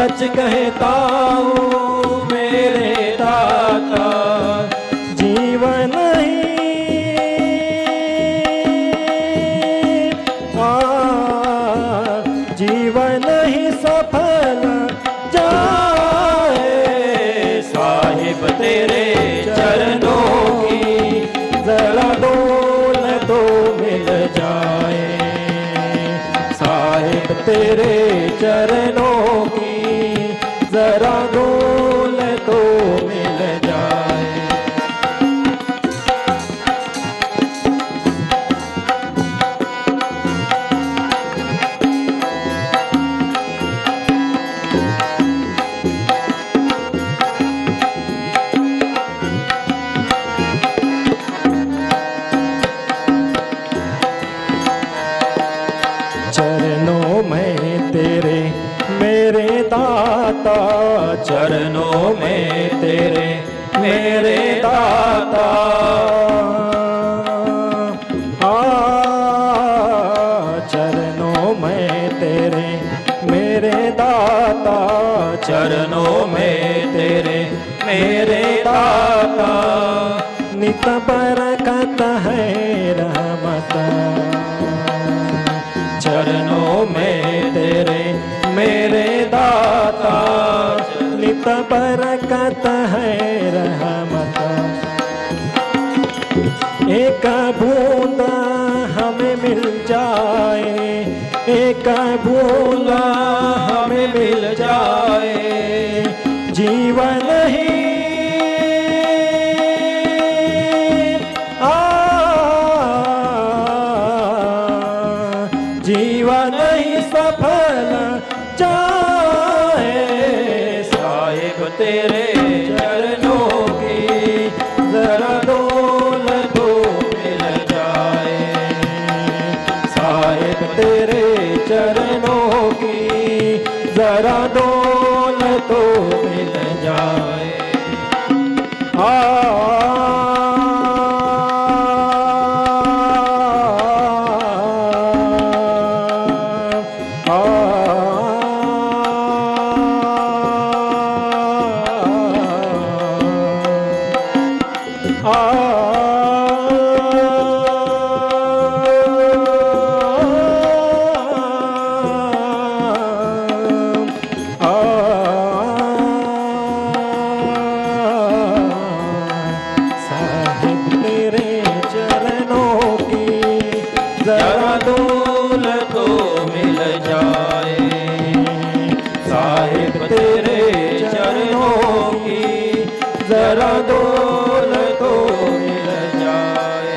सच कहता हूँ मेरे दाता, जीवन ही जीवन ही सफल जाए। साहिब तेरे चरणों की जरा दौलत तो मिल जाए। साहिब तेरे चरणों की जरा दौलत तो मिल जाए। चरणों में तेरे मेरे दाता, चरणों में तेरे मेरे दाता, चरणों में तेरे मेरे दाता, चरणों में तेरे मेरे दाता, नित बरकत है रहमत। चरणों में तेरे मेरे दाता, नित बरकत है रहमत। एक बूंद हमें मिल जाए, एक बूंद हमें मिल जाए, जीवन ही जीवन ही सफल जाए। साहिब तेरे चरणों की जरा दौलत तो मिल जाए। साहिब तेरे चरणों की जरा दौलत तो मिल जाए। साहिब तेरे चरणों की जरा दौलत तो मिल जाए। साहिब तेरे चरणों की जरा दौलत तो मिल जाए।